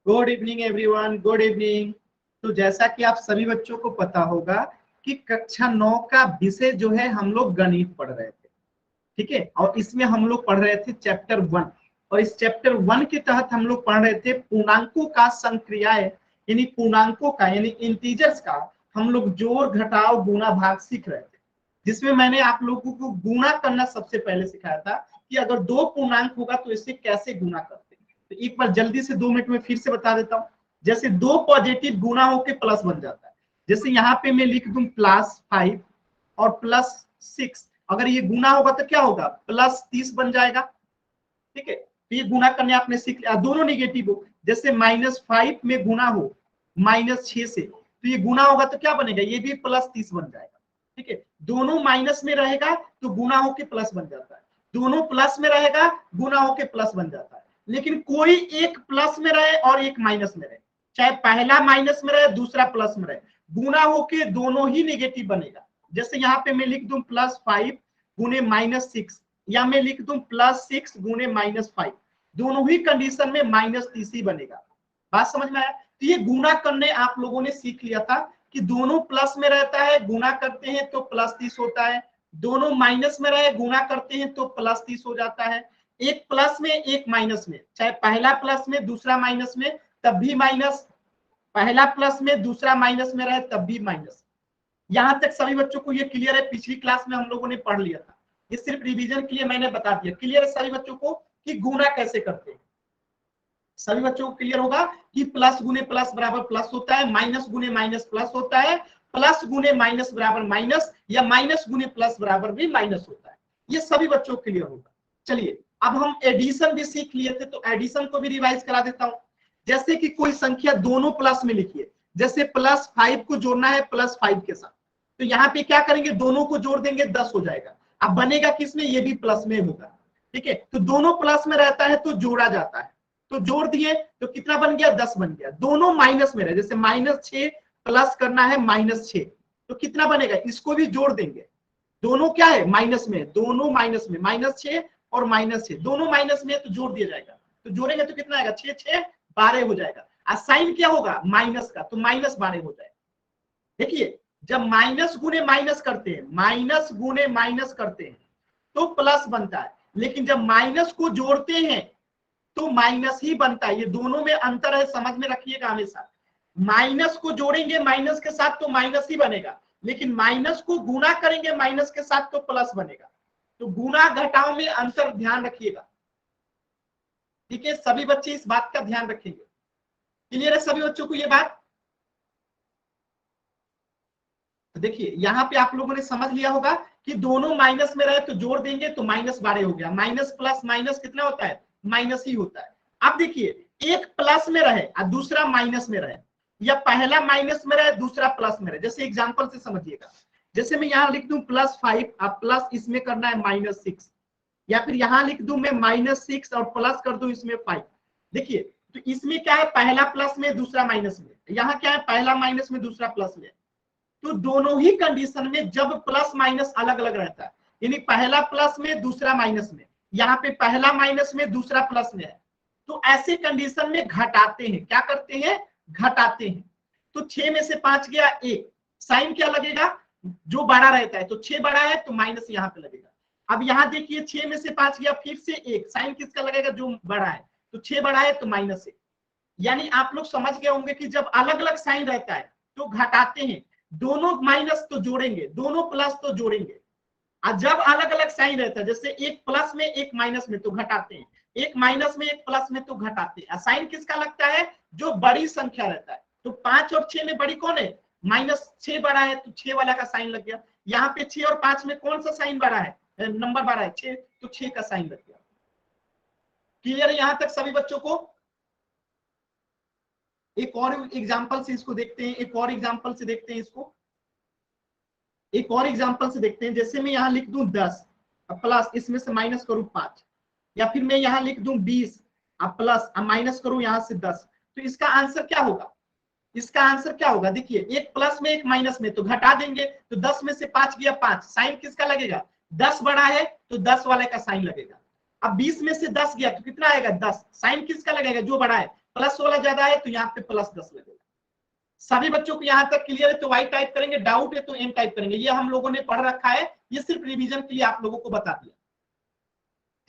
Good evening everyone, good evening. तो जैसा कि आप सभी बच्चों को पता होगा कि कक्षा 9 का विषय जो है हम लोग गणित पढ़ रहे थे, ठीक है। और इसमें हम लोग पढ़ रहे थे चैप्टर 1, और इस चैप्टर 1 के तहत हम लोग पढ़ रहे थे पूर्णांकों का संक्रियाएं, यानी पूर्णांकों का यानी इंटीजर्स का हम लोग जोड़ घटाव गुणा भाग सीख रहे थे, जिसमें मैंने आप लोगों को गुणा करना सबसे पहले सिखाया था कि अगर दो पूर्णांक होगा तो इसे कैसे गुणा करते हैं। तो एक बार जल्दी से 2 मिनट में फिर से बता देता हूँ। जैसे दो पॉजिटिव गुणा होकर प्लस बन जाता है, जैसे यहाँ पे मैं लिख दूं +5 और +6, अगर ये गुना होगा तो क्या होगा, +30 बन जाएगा, ठीक है। तो ये गुना करने आपने सीख लिया। दोनों निगेटिव हो, जैसे -5 में गुना हो -6 से, तो ये गुना होगा तो क्या बनेगा, ये भी +30 बन जाएगा, ठीक है। दोनों माइनस में रहेगा तो गुना होके प्लस बन जाता है, दोनों प्लस में रहेगा गुना होके प्लस बन जाता है। लेकिन कोई एक प्लस में रहे और एक माइनस में रहे, चाहे पहला माइनस में रहे दूसरा प्लस में रहे, गुना होके दोनों ही नेगेटिव बनेगा। जैसे यहाँ पे मैं लिख दूं +5 गुने -6, या मैं लिख दूं +6 गुने -5, दोनों ही कंडीशन में -30 ही बनेगा। बात समझ में आया। तो ये गुना करने आप लोगों ने सीख लिया था कि दोनों प्लस में रहता है, गुना करते हैं तो +30 होता है, दोनों माइनस में रहे गुना करते हैं तो +30 हो जाता है। एक प्लस में एक माइनस में, चाहे पहला प्लस में दूसरा माइनस में तब भी माइनस, पहला प्लस में दूसरा माइनस में रहे तब भी माइनस। यहां तक सभी बच्चों को ये क्लियर है? पिछली क्लास में हम लोगों ने पढ़ लिया था, ये सिर्फ रिवीजन के लिए मैंने बता दिया। क्लियर है सभी बच्चों को कि गुना कैसे करते हैं? सभी बच्चों को क्लियर होगा कि प्लस गुने प्लस बराबर प्लस होता है, माइनस गुने माइनस प्लस होता है, प्लस गुने माइनस बराबर माइनस, या माइनस गुने प्लस बराबर भी माइनस होता है। ये सभी बच्चों को क्लियर होगा। चलिए अब हम एडिशन भी सीख लिए थे, तो एडिशन को भी रिवाइज करा देता हूं। जैसे कि कोई संख्या दोनों प्लस में लिखिए, जैसे +5 को जोड़ना है +5 के साथ, तो यहाँ पे क्या करेंगे, दोनों को जोड़ देंगे 10 हो जाएगा। अब बनेगा किसमें, ये भी प्लस में होगा, ठीक है। तो दोनों प्लस में रहता है तो जोड़ा जाता है, तो जोड़ दिए तो कितना बन गया, 10 बन गया। दोनों माइनस में रहे, जैसे -6 प्लस करना है -6, तो कितना बनेगा, इसको भी जोड़ देंगे। दोनों क्या है, माइनस में, दोनों माइनस में, -6 और -6 दोनों माइनस में, तो जोड़ दिया जाएगा। तो जोड़ेंगे तो कितना आएगा, 6 6 12 हो जाएगा। और साइन क्या होगा, माइनस का, तो -12 हो जाएगा। देखिए जब माइनस गुने माइनस करते हैं, माइनस गुने माइनस करते हैं तो प्लस बनता है, लेकिन जब माइनस को जोड़ते हैं तो माइनस ही बनता है। ये दोनों में अंतर है, समझ में रखिएगा हमेशा। माइनस को जोड़ेंगे माइनस के साथ तो माइनस ही बनेगा, लेकिन माइनस को गुना करेंगे माइनस के साथ तो प्लस बनेगा। तो गुना घटाव में अंतर ध्यान रखिएगा, ठीक है। सभी बच्चे इस बात का ध्यान रखेंगे। क्लियर है सभी बच्चों को ये बात? देखिए यहाँ पे आप लोगों ने समझ लिया होगा कि दोनों माइनस में रहे तो जोड़ देंगे तो -12 हो गया। माइनस प्लस माइनस कितना होता है, माइनस ही होता है। अब देखिए एक प्लस में रहे और दूसरा माइनस में रहे, या पहला माइनस में रहे दूसरा प्लस में रहे, जैसे एग्जांपल से समझिएगा। जैसे मैं यहाँ लिख दूं +5 और प्लस इसमें करना है -6, या फिर यहाँ लिख दूं मैं -6 और प्लस कर दूं इसमें 5। देखिए तो इसमें क्या है, पहला प्लस में दूसरा माइनस में, यहाँ क्या है, पहला माइनस में दूसरा प्लस में। तो दोनों ही कंडीशन में जब प्लस माइनस अलग अलग रहता है, यानी पहला प्लस में दूसरा माइनस में, यहाँ पे पहला माइनस में दूसरा प्लस में है, तो ऐसे कंडीशन में घटाते हैं। क्या करते हैं, घटाते हैं। तो 6 में से 5 गया 1, साइन क्या लगेगा, जो बड़ा रहता है, तो 6 बड़ा है तो माइनस यहाँ पे लगेगा। अब यहाँ देखिए 6 में से 5 गया फिर से 1, साइन किसका लगेगा, जो बड़ा है, तो 6 बड़ा है तो -1। यानी आप लोग समझ गए होंगे कि जब अलग अलग साइन रहता है तो घटाते हैं, दोनों माइनस तो जोड़ेंगे, दोनों प्लस तो जोड़ेंगे। और जब अलग अलग साइन रहता है, जैसे एक प्लस में एक माइनस में, तो घटाते हैं, एक माइनस में एक प्लस में तो घटाते हैं। साइन किसका लगता है, जो बड़ी संख्या रहता है। तो 5 और 6 में बड़ी कौन है, -6 बड़ा है, तो 6 वाला का साइन लग गया। यहाँ पे 6 और 5 में कौन सा साइन बड़ा है, नंबर बड़ा है 6, तो 6 का साइन लग गया। क्लियर है यहां तक सभी बच्चों को? एक और एग्जांपल से इसको देखते हैं, एक और एग्जांपल से देखते हैं इसको, एक और एग्जांपल से देखते हैं। जैसे मैं यहाँ लिख दूं 10 अब प्लस इसमें से माइनस करूं 5, या फिर मैं यहाँ लिख दूं 20 अब प्लस अब माइनस करूं यहाँ से 10, तो इसका आंसर क्या होगा, इसका आंसर क्या होगा, देखिए एक प्लस में एक माइनस में, तो घटा देंगे, तो 10 में से 5 गया 5, साइन किसका लगेगा, 10 बड़ा है तो 10 वाले का साइन लगेगा। अब 20 में से 10 गया तो कितना आएगा 10। साइन किसका लगेगा जो बड़ा है, प्लस वाला ज्यादा है तो यहाँ पे प्लस 10 लगेगा। सभी बच्चों को यहाँ तक क्लियर है तो वाई टाइप करेंगे, डाउट है तो एन टाइप करेंगे। ये हम लोगों ने पढ़ रखा है, ये सिर्फ रिवीजन के लिए आप लोगों को बता दिया।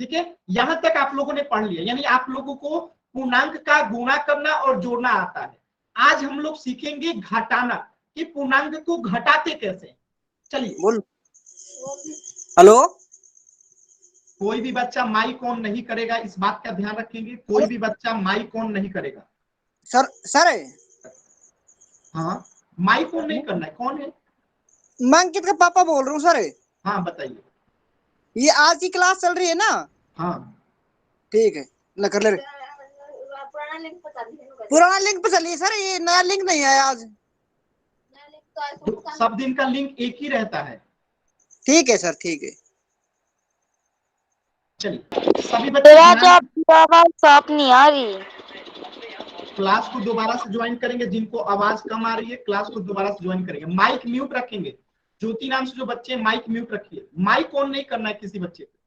ठीक है, यहां तक आप लोगों ने पढ़ लिया, यानी आप लोगों को पूर्णांक का गुणा करना और जोड़ना आता है। आज हम लोग सीखेंगे घटाना, कि पूर्णांक को घटाते कैसे। चलिए बोल। हेलो, कोई भी बच्चा माइक ऑन नहीं करेगा, इस बात का ध्यान रखेंगे, कोई भी बच्चा माइक ऑन नहीं करेगा। सर सर हाँ माइक ऑन नहीं करना है। कौन है? मैं अंकित का पापा बोल रहा हूँ सर। हाँ बताइए। ये आज की क्लास चल रही है ना? हाँ ठीक है, न कर ले। पुराना लिंक पे चलिए सर, ये नया लिंक नहीं है आज। सब दिन का लिंक एक ही रहता है। ठीक है सर, ठीक है। चलिए सभी बच्चे आवाज साफ नहीं आ रही। क्लास को दोबारा से ज्वाइन करेंगे, जिनको आवाज कम आ रही है क्लास को दोबारा से ज्वाइन करेंगे। माइक म्यूट रखेंगे, ज्योति नाम से जो बच्चे माइक म्यूट रखिए, माइक ऑन नहीं करना है किसी बच्चे को।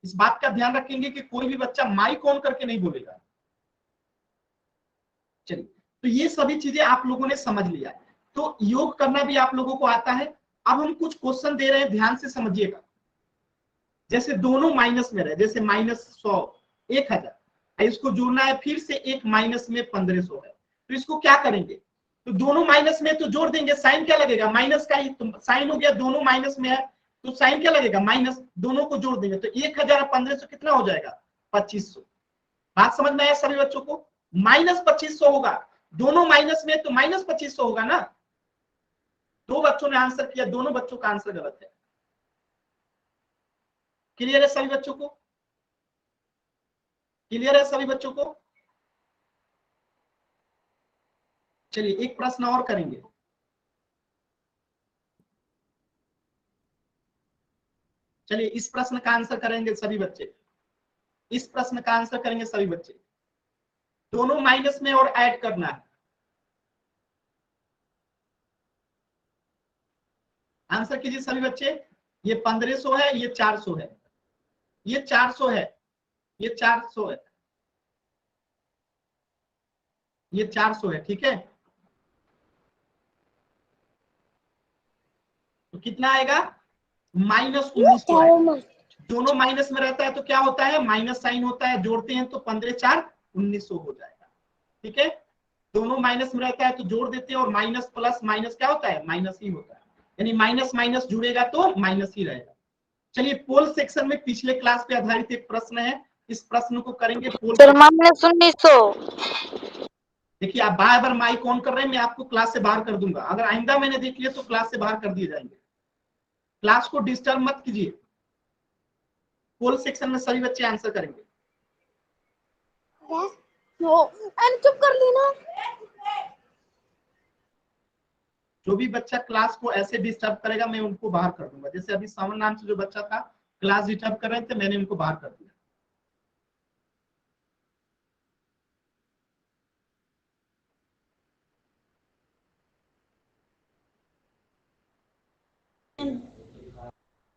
इस बात का ध्यान रखेंगे कि कोई भी बच्चा माइक ऑन करके नहीं बोलेगा। चलिए तो ये सभी चीजें आप लोगों ने समझ लिया, तो योग करना भी आप लोगों को आता है। अब हम कुछ क्वेश्चन दे रहे हैं, ध्यान से समझिएगा। जैसे दोनों माइनस में रहे, जैसे -100 1000, इसको जोड़ना है, फिर से एक माइनस में 1500 है, तो इसको क्या करेंगे? तो दोनों माइनस में तो जोड़ देंगे, साइन क्या लगेगा माइनस का ही, तो साइन हो गया, दोनों माइनस में है तो साइन क्या लगेगा माइनस, दोनों को जोड़ देंगे तो 1000 और 1500 कितना हो जाएगा 2500। बात समझ में आया सभी बच्चों को? -2500 होगा, दोनों माइनस में तो -2500 होगा ना। दो बच्चों ने आंसर किया, दोनों बच्चों का आंसर गलत है। क्लियर है सभी बच्चों को? क्लियर है सभी बच्चों को? चलिए एक प्रश्न और करेंगे। चलिए इस प्रश्न का आंसर करेंगे सभी बच्चे, इस प्रश्न का आंसर करेंगे सभी बच्चे। दोनों माइनस में और ऐड करना है। आंसर कीजिए सभी बच्चे। ये 1500 है, ये 400 है, ये 400 है, ये 400 है, ये 400 है। ठीक है, तो कितना आएगा -1900 आएगा। दोनों माइनस में रहता है तो क्या होता है माइनस साइन होता है, जोड़ते हैं तो 15 4 1900 हो जाएगा। ठीक है, दोनों माइनस में रहता है तो जोड़ देते हैं, और माइनस प्लस माइनस क्या होता है माइनस ही होता है, यानी माइनस माइनस जुड़ेगा तो माइनस ही रहेगा। चलिए पोल सेक्शन में पिछले क्लास पे आधारित एक प्रश्न है, इस प्रश्न को करेंगे पोल -1900। देखिए आप बार बार माइक ऑन कर रहे हैं, मैं आपको क्लास से बाहर कर दूंगा, अगर आइंदा मैंने देख लिया तो क्लास से बाहर कर दिए जाएंगे। क्लास को डिस्टर्ब मत कीजिए। पोल सेक्शन में सभी बच्चे आंसर करेंगे। चुप कर लेना। जो भी बच्चा क्लास को ऐसे डिस्टर्ब करेगा मैं उनको बाहर कर दूंगा। जैसे अभी सावन नाम से जो बच्चा था क्लास डिस्टर्ब कर रहे थे, मैंने उनको बाहर कर दिया।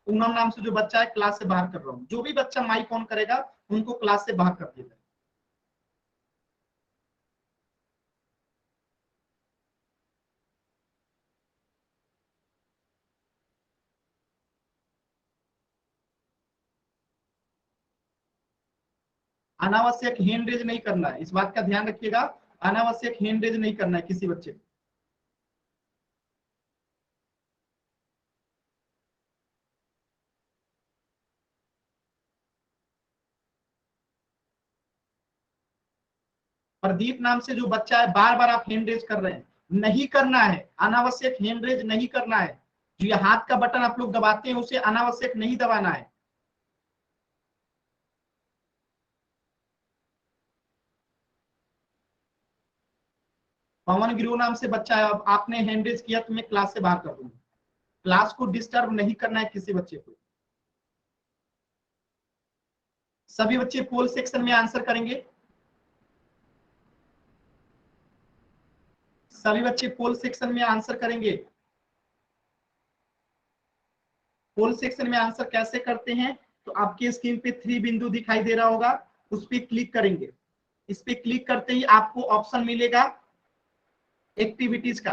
पूनम नाम से जो बच्चा है क्लास से बाहर कर रहा हूँ। जो भी बच्चा माइक ऑन करेगा उनको क्लास से बाहर कर दिया जाए। अनावश्यक हैंड रेज नहीं करना है, इस बात का ध्यान रखिएगा। अनावश्यक हैंड रेज नहीं करना है किसी बच्चे को। प्रदीप नाम से जो बच्चा है बार बार आप हैंड रेज कर रहे हैं, नहीं करना है। अनावश्यक हैंड रेज नहीं करना है। जो ये हाथ का बटन आप लोग दबाते हैं उसे अनावश्यक नहीं दबाना है। पवन गिरो नाम से बच्चा है, अब आपने हैंड रेज किया तो मैं क्लास से बाहर कर दूंगा। क्लास को डिस्टर्ब नहीं करना है किसी बच्चे को। सभी बच्चे पोल सेक्शन में आंसर करेंगे। सभी बच्चे पोल सेक्शन में आंसर करेंगे। पोल सेक्शन में आंसर कैसे करते हैं तो आपके स्क्रीन पे 3 बिंदु दिखाई दे रहा होगा, उस पर क्लिक करेंगे। इस पे क्लिक करते ही आपको ऑप्शन मिलेगा एक्टिविटीज का,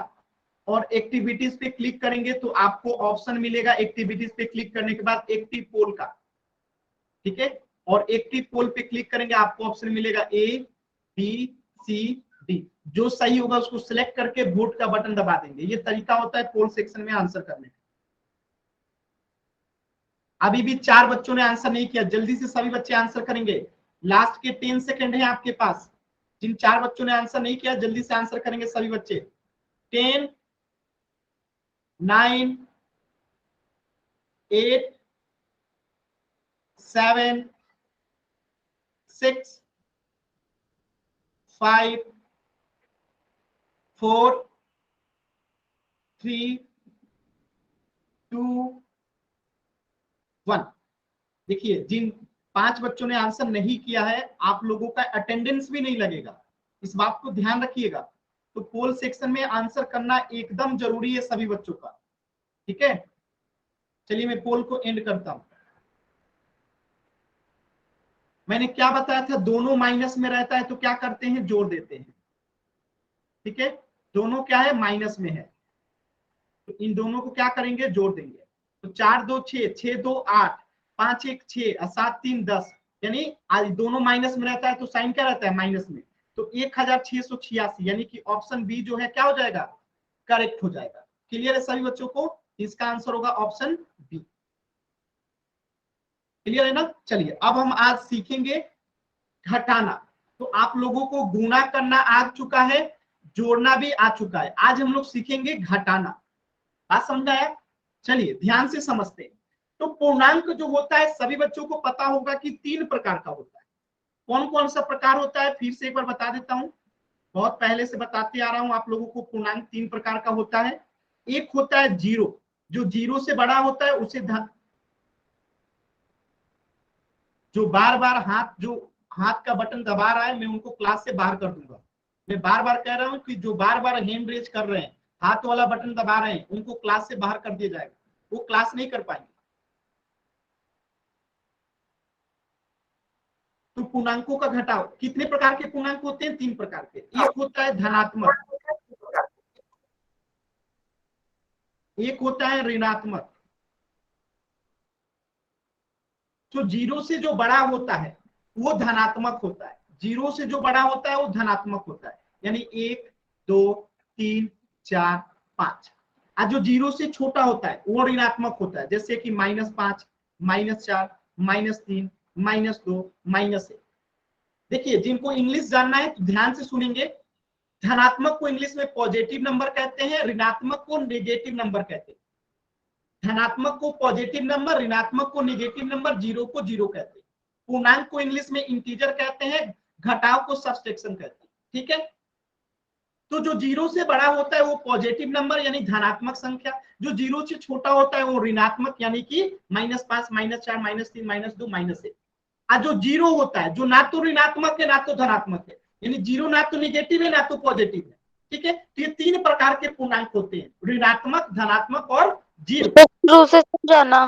और एक्टिविटीज पे क्लिक करेंगे तो आपको ऑप्शन मिलेगा एक्टिविटीज पे क्लिक करने के बाद एक्टिव पोल का, ठीक है। और एक्टिव पोल पे क्लिक करेंगे आपको ऑप्शन मिलेगा A B C D, जो सही होगा उसको सिलेक्ट करके वोट का बटन दबा देंगे। ये तरीका होता है पोल सेक्शन में आंसर करने का। अभी भी 4 बच्चों ने आंसर नहीं किया, जल्दी से सभी बच्चे आंसर करेंगे। लास्ट के 10 सेकंड है आपके पास। जिन 4 बच्चों ने आंसर नहीं किया जल्दी से आंसर करेंगे सभी बच्चे। 10 9 8 7 6 5 4 3 2 1। देखिए जिन 5 बच्चों ने आंसर नहीं किया है आप लोगों का अटेंडेंस भी नहीं लगेगा, इस बात को ध्यान रखिएगा। तो पोल सेक्शन में आंसर करना एकदम जरूरी है सभी बच्चों का, ठीक है। चलिए मैं पोल को एंड करता हूं। मैंने क्या बताया था, दोनों माइनस में रहता है तो क्या करते हैं, जोड़ देते हैं, ठीक है। दोनों क्या है, माइनस में है, तो इन दोनों को क्या करेंगे, जोड़ देंगे। तो 4 2 6, 6 2 8, 5 1 6 और 7 3 10, यानी आज दोनों माइनस में रहता है तो साइन क्या रहता है, माइनस में। तो 1686, यानी कि ऑप्शन बी जो है क्या हो जाएगा, करेक्ट हो जाएगा। क्लियर है सभी बच्चों को, इसका आंसर होगा ऑप्शन बी। क्लियर है ना। चलिए अब हम आज सीखेंगे घटाना। तो आप लोगों को गुणा करना आ चुका है, जोड़ना भी आ चुका है, आज हम लोग सीखेंगे घटाना। बात समझ आया। चलिए ध्यान से समझते हैं। तो पूर्णांक जो होता है सभी बच्चों को पता होगा कि 3 प्रकार का होता है। कौन कौन सा प्रकार होता है, फिर से एक बार बता देता हूं, बहुत पहले से बताते आ रहा हूं आप लोगों को। पूर्णांक 3 प्रकार का होता है। एक होता है जीरो, जो जीरो से बड़ा होता है उसे जो बार बार हाथ का बटन दबा रहा है मैं उनको क्लास से बाहर कर दूंगा। मैं बार बार कह रहा हूं कि जो बार बार हैंड रेज कर रहे हैं, हाथ वाला बटन दबा रहे हैं, उनको क्लास से बाहर कर दिया जाएगा, वो क्लास नहीं कर पाएंगे। तो पूर्णांकों का घटाव, कितने प्रकार के पूर्णांक होते हैं, 3 प्रकार के। एक होता है धनात्मक, एक होता है ऋणात्मक। तो जीरो से जो बड़ा होता है वो धनात्मक होता है, जीरो से जो बड़ा होता है वो धनात्मक होता है, यानी 1 2 3 4 5। और जो जीरो से छोटा होता है वो ऋणात्मक होता है, जैसे कि -5 -4 -3 -2 -1। देखिए जिनको इंग्लिश जानना है तो ध्यान से सुनेंगे। धनात्मक को इंग्लिश में पॉजिटिव नंबर कहते हैं, ऋणात्मक को नेगेटिव नंबर कहते हैं। धनात्मक को पॉजिटिव नंबर, ऋणात्मक को नेगेटिव नंबर, जीरो को जीरो कहते हैं। पूर्णांक को इंग्लिश में इंटीजर कहते हैं, घटाव को सबट्रैक्शन कहते हैं, ठीक है। तो जो जीरो से बड़ा होता है वो पॉजिटिव नंबर यानी धनात्मक संख्या, जो जीरो से छोटा होता है वो ऋणात्मक यानी कि -5 -4 -3 -2 -1। और जो जीरो होता है जो ना तो ऋणात्मक है ना तो धनात्मक है, यानी जीरो ना तो निगेटिव है ना तो पॉजिटिव है, ठीक है। तो ये 3 प्रकार के पूर्णांक होते हैं, ऋणात्मक, धनात्मक और जीरो। शुरू से समझाना।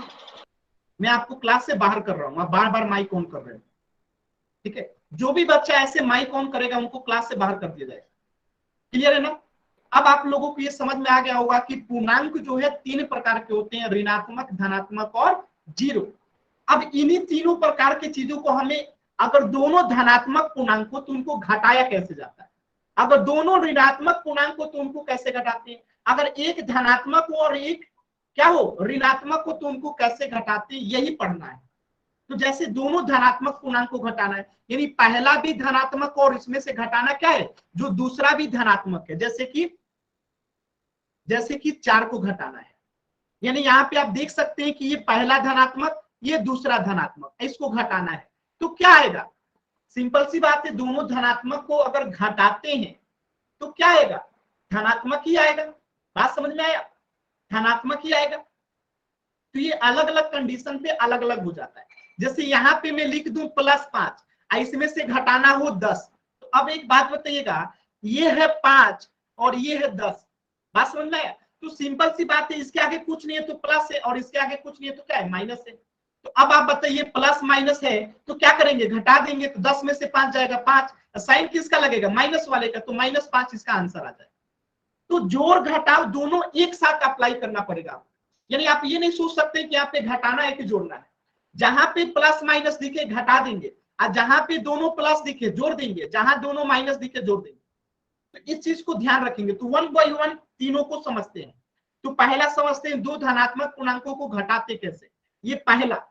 मैं आपको क्लास से बाहर कर रहा हूं, आप बार बार माइक ऑन कर रहे हैं, ठीक है। जो भी बच्चा ऐसे माइक ऑन करेगा उनको क्लास से बाहर कर दिया जाएगा। क्लियर है ना। अब आप लोगों को ये समझ में आ गया होगा कि पूर्णांक जो है 3 प्रकार के होते हैं, ऋणात्मक, धनात्मक और जीरो। अब इन्हीं तीनों प्रकार की चीजों को हमें, अगर दोनों धनात्मक पूर्णांक हो तो उनको घटाया कैसे जाता है, अगर दोनों ऋणात्मक पूर्णांक हो तो उनको कैसे घटाते हैं, अगर एक धनात्मक हो और एक क्या हो, ऋणात्मक हो, तो उनको कैसे घटाते हैं, यही पढ़ना है। तो जैसे दोनों धनात्मक पूर्णांक को घटाना है, यानी पहला भी धनात्मक और इसमें से घटाना क्या है, जो दूसरा भी धनात्मक है, जैसे कि 4 को घटाना है। यानी यहाँ पे आप देख सकते हैं कि ये पहला धनात्मक, ये दूसरा धनात्मक, इसको घटाना है तो क्या आएगा, सिंपल सी बात है, दोनों धनात्मक को अगर घटाते हैं तो क्या आएगा, धनात्मक ही आएगा। बात समझ में आया, धनात्मक ही आएगा। तो ये अलग अलग कंडीशन पे अलग अलग हो जाता है। जैसे यहाँ पे मैं लिख दूं +5, इसमें से घटाना हो 10, तो अब एक बात बताइएगा, ये है 5 और ये है 10, बात समझ में आया। तो सिंपल सी बात है, इसके आगे कुछ नहीं है तो प्लस है और इसके आगे कुछ नहीं है तो क्या है, माइनस है। तो अब आप बताइए प्लस माइनस है तो क्या करेंगे, घटा देंगे तो 10 में से 5 जाएगा 5, साइन किसका लगेगा, माइनस वाले का, तो -5 इसका आंसर आ जाएगा। तो जोड़ घटाव दोनों एक साथ अप्लाई करना पड़ेगा। यानी आप ये नहीं सोच सकते कि यहाँ पे घटाना है कि जोड़ना है। जहां पे प्लस माइनस दिखे घटा देंगे, और जहां पे दोनों प्लस दिखे जोड़ देंगे, जहां दोनों माइनस दिखे जोड़ देंगे। तो इस चीज को ध्यान रखेंगे। तो 1 बाय 1 तीनों को समझते हैं। तो पहला समझते हैं दो धनात्मक पूर्णांकों को घटाते कैसे, ये पहला।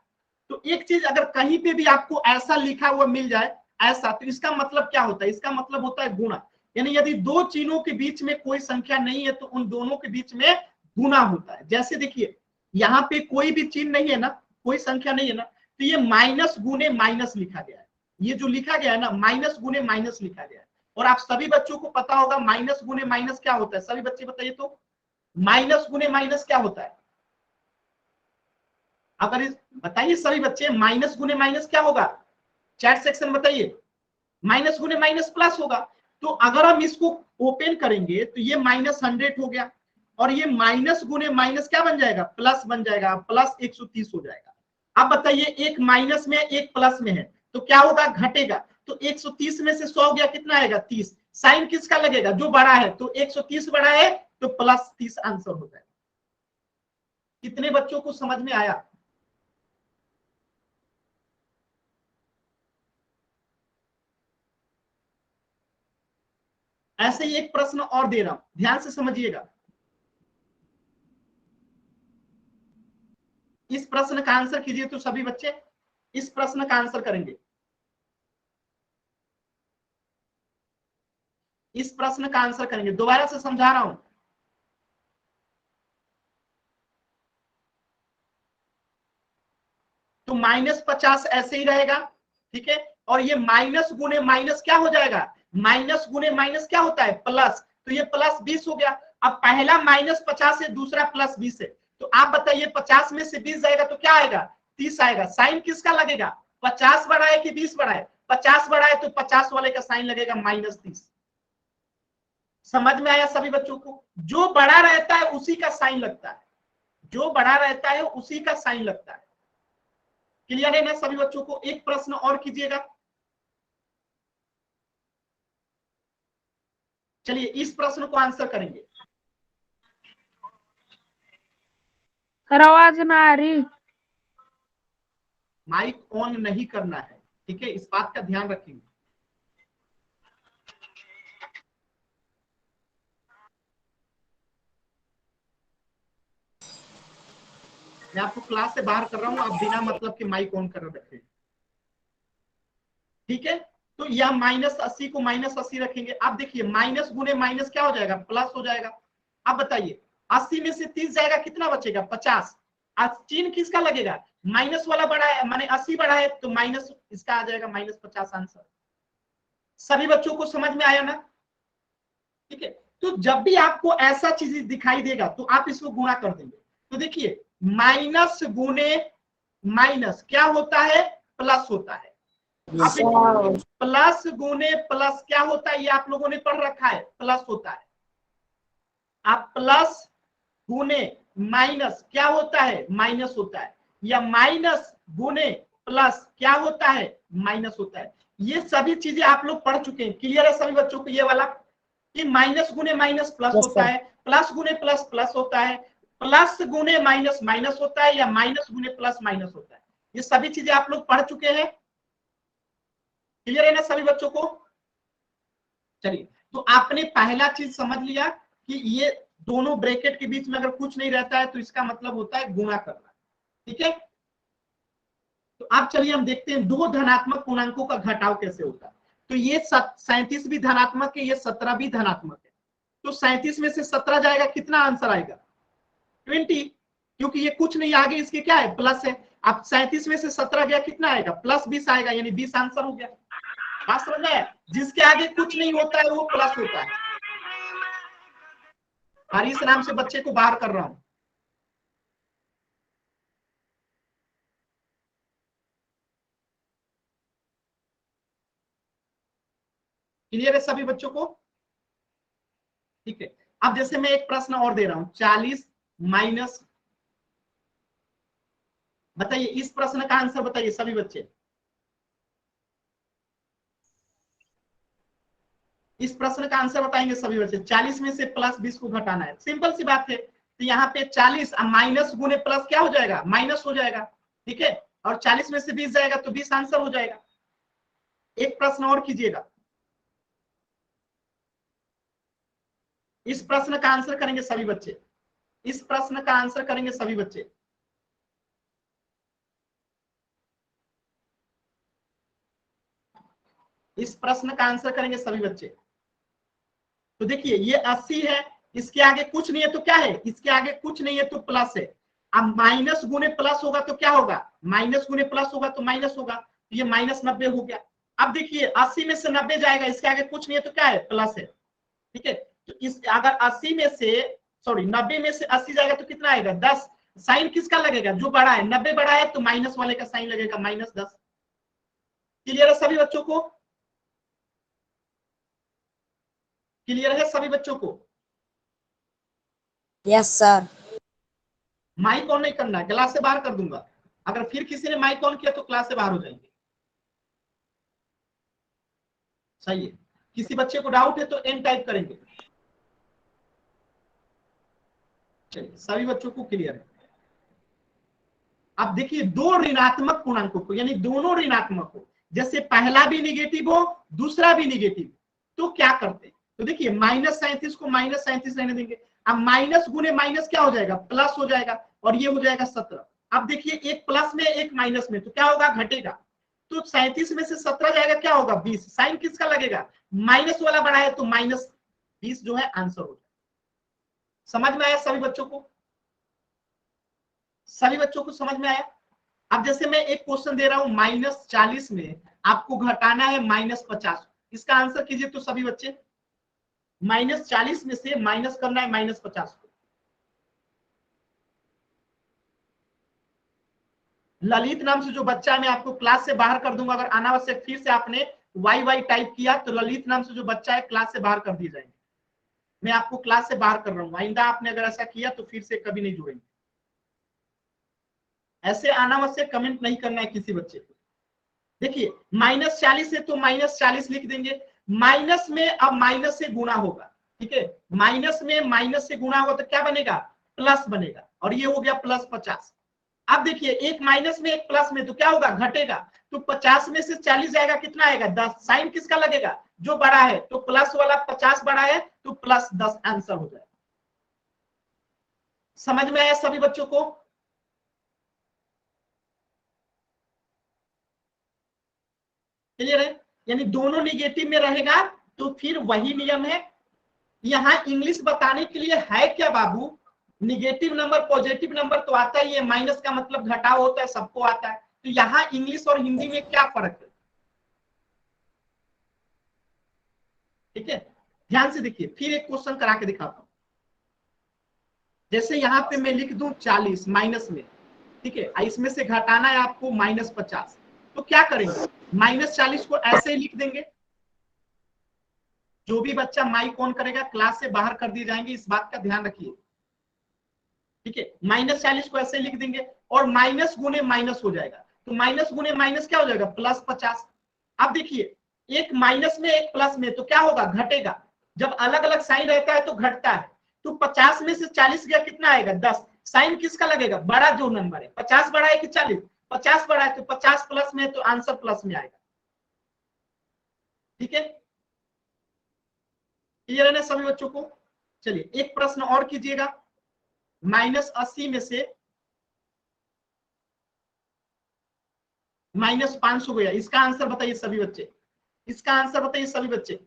तो एक चीज अगर कहीं पे भी आपको ऐसा लिखा हुआ मिल जाए ऐसा, तो इसका मतलब क्या होता है, इसका मतलब होता है गुणा। यानी यदि दो चिन्हों के बीच में कोई संख्या नहीं है तो उन दोनों के बीच में गुणा होता है। जैसे देखिए यहाँ पे कोई भी चिन्ह नहीं है ना, कोई संख्या नहीं है ना, तो ये माइनस गुने माइनस लिखा गया है। ये जो लिखा गया है ना, माइनस गुने माइनस लिखा गया है। और आप सभी बच्चों को पता होगा माइनस गुने माइनस क्या होता है, सभी बच्चे बताइए तो माइनस गुने माइनस क्या होता है। अगर इस बताइए सभी बच्चे, माइनस गुने माइनस क्या होगा, चैट सेक्शन बताइए। माइनस गुने माइनस प्लस होगा। तो अगर हम इसको ओपन करेंगे तो ये -100 हो गया, और ये माइनस गुने माइनस क्या बन जाएगा, प्लस बन जाएगा, प्लस 130 हो जाएगा। अब बताइए एक माइनस में एक प्लस में है तो क्या होगा, घटेगा। तो 130 में से 100 गया, कितना आएगा 30। साइन किसका लगेगा, जो बड़ा है, तो 130 बड़ा है तो +30 आंसर हो जाएगा। कितने बच्चों को समझ में आया। ऐसे ही एक प्रश्न और दे रहा हूं, ध्यान से समझिएगा। इस प्रश्न का आंसर कीजिए तो सभी बच्चे इस प्रश्न का आंसर करेंगे। इस प्रश्न का आंसर करेंगे, दोबारा से समझा रहा हूं। तो -50 ऐसे ही रहेगा, ठीक है। और ये माइनस गुने माइनस क्या हो जाएगा, माइनस गुने माइनस क्या होता है, प्लस। तो ये +20 हो गया। अब पहला -50 है, दूसरा +20 है। तो आप बताइए 50 में से 20 जाएगा तो क्या आएगा, 30 आएगा। साइन किसका लगेगा, 50 बड़ा है कि 20 बड़ा है, 50 बड़ा है तो 50 वाले का साइन लगेगा -30। समझ में आया सभी बच्चों को। जो बड़ा रहता है उसी का साइन लगता है, जो बड़ा रहता है उसी का साइन लगता है। क्लियर है ना सभी बच्चों को। एक प्रश्न और कीजिएगा। चलिए इस प्रश्न को आंसर करेंगे। सर आवाज ना आ रही। माइक ऑन नहीं करना है, ठीक है, इस बात का ध्यान रखेंगे। मैं आपको क्लास से बाहर कर रहा हूं, आप बिना मतलब के माइक ऑन कर रखें, ठीक है। तो यह -80 को -80 रखेंगे। अब देखिए माइनस गुने माइनस क्या हो जाएगा, प्लस हो जाएगा। अब बताइए 80 में से 30 जाएगा, कितना बचेगा, 50। आज चिन्ह किसका लगेगा, माइनस वाला बड़ा है, माने 80 बड़ा है तो माइनस इसका आ जाएगा -50 आंसर। सभी बच्चों को समझ में आया ना, ठीक है। तो जब भी आपको ऐसा चीज दिखाई देगा तो आप इसको गुणा कर देंगे। तो देखिए माइनस गुने माइनस क्या होता है, प्लस होता है। अब प्लस गुने प्लस क्या होता है, ये आप लोगों ने पढ़ रखा है, प्लस होता है। आप प्लस गुने माइनस क्या होता है, माइनस होता है। या माइनस गुने प्लस क्या होता है, माइनस होता है। ये सभी चीजें आप लोग पढ़ चुके हैं। क्लियर है सभी बच्चों को ये वाला, कि माइनस गुने माइनस प्लस होता है, प्लस गुने प्लस प्लस होता है, प्लस गुने माइनस माइनस होता है, या माइनस गुने प्लस माइनस होता है। ये सभी चीजें आप लोग पढ़ चुके हैं। क्लियर है ना सभी बच्चों को। चलिए तो आपने पहला चीज समझ लिया कि ये दोनों ब्रैकेट के बीच में अगर कुछ नहीं रहता है तो इसका मतलब होता है गुणा करना, ठीक है। तो अब चलिए हम देखते हैं दो धनात्मक पूर्णांकों का घटाव कैसे होता है। तो ये 37 भी धनात्मक है, ये 17 भी धनात्मक है। तो 37 में से 17 जाएगा, कितना आंसर आएगा, 20। क्योंकि ये कुछ नहीं, आगे इसके क्या है, प्लस है। अब 37 में से 17 गया, कितना आएगा, +20 आएगा, यानी 20 आंसर हो गया। बात समझ में आया, जिसके आगे कुछ नहीं होता है वो प्लस होता है। हरीश नाम से बच्चे को बाहर कर रहा हूं। क्लियर है सभी बच्चों को, ठीक है। अब जैसे मैं एक प्रश्न और दे रहा हूं, 40 माइनस बताइए इस प्रश्न का आंसर बताइए सभी बच्चे। इस प्रश्न का आंसर बताएंगे सभी बच्चे। 40 में से प्लस 20 को घटाना है, सिंपल सी बात है। तो यहाँ पे 40 माइनस गुने प्लस क्या हो जाएगा, माइनस हो जाएगा, ठीक है। और 40 में से 20 जाएगा तो 20 आंसर हो जाएगा। एक प्रश्न और कीजिएगा, इस प्रश्न का आंसर करेंगे सभी बच्चे। इस प्रश्न का आंसर करेंगे सभी बच्चे। इस प्रश्न का आंसर करेंगे सभी बच्चे। तो देखिए ये 80 है, इसके आगे कुछ नहीं है तो क्या है, इसके आगे कुछ नहीं है तो प्लस है। अब माइनस गुने प्लस होगा तो क्या होगा, माइनस गुने प्लस होगा तो माइनस होगा, तो ये माइनस 90 हो गया। अब देखिए 80 में से 90 जाएगा, इसके आगे कुछ नहीं है तो क्या है, प्लस है, ठीक है। तो इस अगर 80 में से 90 में से 80 जाएगा तो कितना आएगा, 10। साइन किसका लगेगा, जो बड़ा है, 90 बड़ा है तो माइनस वाले का साइन लगेगा, -10। क्लियर है सभी बच्चों को, क्लियर है सभी बच्चों को। Yes sir. माइक ऑन नहीं करना है, क्लास से बाहर कर दूंगा। अगर फिर किसी ने माइक ऑन किया तो क्लास से बाहर हो जाएंगे। सही है, किसी बच्चे को डाउट है तो एन टाइप करेंगे। चलिए सभी बच्चों को क्लियर है। अब देखिए दो ऋणात्मक पूर्णांकों को, यानी दोनों ऋणात्मक हो, जैसे पहला भी निगेटिव हो दूसरा भी निगेटिव, तो क्या करते हैं। तो देखिए -37 को -37 रहने देंगे। अब माइनस गुने माइनस क्या हो जाएगा, प्लस हो जाएगा, और ये हो जाएगा 17। अब देखिए एक प्लस में एक माइनस में, तो क्या होगा, घटेगा। तो 37 में से 17 जाएगा, क्या होगा, 20। साइन किसका लगेगा, माइनस वाला बड़ा है तो -20 जो है आंसर हो जाएगा। समझ में आया सभी बच्चों को, सभी बच्चों को समझ में आया। अब जैसे मैं एक क्वेश्चन दे रहा हूं, -40 में आपको घटाना है -50, इसका आंसर कीजिए तो सभी बच्चे। -40 में से माइनस करना है -50 को। ललित नाम से जो बच्चा है मैं आपको क्लास से बाहर कर दूंगा। अगर अनावश्यक फिर से आपने वाई टाइप किया तो ललित नाम से जो बच्चा है क्लास से बाहर कर दिए जाएंगे। मैं आपको क्लास से बाहर कर रहा हूं, आइंदा आपने अगर ऐसा किया तो फिर से कभी नहीं जुड़ेंगे। ऐसे अनावश्यक कमेंट नहीं करना है किसी बच्चे को। देखिए -40 है तो -40 लिख देंगे। माइनस में अब माइनस से गुणा होगा, ठीक है। माइनस में माइनस से गुणा होगा तो क्या बनेगा, प्लस बनेगा, और ये हो गया +50। अब देखिए एक माइनस में एक प्लस में, तो क्या होगा, घटेगा। तो 50 में से 40 जाएगा, कितना आएगा, 10। साइन किसका लगेगा, जो बड़ा है, तो प्लस वाला 50 बड़ा है तो +10 आंसर हो जाएगा। समझ में आया सभी बच्चों को। क्लियर है, यानी दोनों निगेटिव में रहेगा तो फिर वही नियम है। यहाँ इंग्लिश बताने के लिए है क्या बाबू, निगेटिव नंबर पॉजिटिव नंबर तो आता ही है, माइनस का मतलब घटाव होता है, सबको आता है। तो यहाँ इंग्लिश और हिंदी में क्या फर्क है, ठीक है। ध्यान से देखिए, फिर एक क्वेश्चन करा के दिखाता हूं। जैसे यहाँ पे मैं लिख दूं 40 माइनस में, ठीक है, इसमें से घटाना है आपको -50, तो क्या करेंगे, -40 को ऐसे ही लिख देंगे। जो भी बच्चा माइक ऑन करेगा क्लास से बाहर कर दिए जाएंगे, इस बात का ध्यान रखिए, ठीक है। -40 को ऐसे लिख देंगे, और माइनस गुने माइनस हो जाएगा, तो माइनस गुने माइनस क्या हो जाएगा, +50। अब देखिए एक माइनस में एक प्लस में, तो क्या होगा, घटेगा। जब अलग अलग साइन रहता है तो घटता है। तो 50 में से 40 गया, कितना आएगा, 10। साइन किसका लगेगा, बड़ा जो नंबर है, 50 बड़ा है कि 40, 50 बड़ा है, तो 50 प्लस में तो आंसर प्लस में आएगा, ठीक है। क्लियर है ना सभी बच्चों को। चलिए एक प्रश्न और कीजिएगा। -80 में से -500 गया, इसका आंसर बताइए सभी बच्चे, इसका आंसर बताइए सभी बच्चे।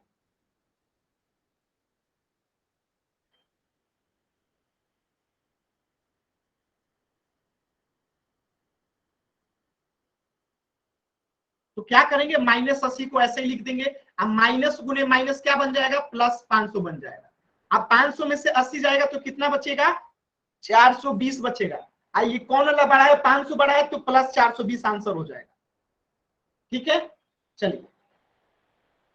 तो क्या करेंगे, -80 को ऐसे ही लिख देंगे। अब माइनस गुने माइनस क्या बन जाएगा, +500 बन जाएगा। अब 500 में से 80 जाएगा तो कितना बचेगा, 420 बचेगा। ये कौन वाला बड़ा है, 500 बड़ा है तो +420 आंसर हो जाएगा, ठीक है। चलिए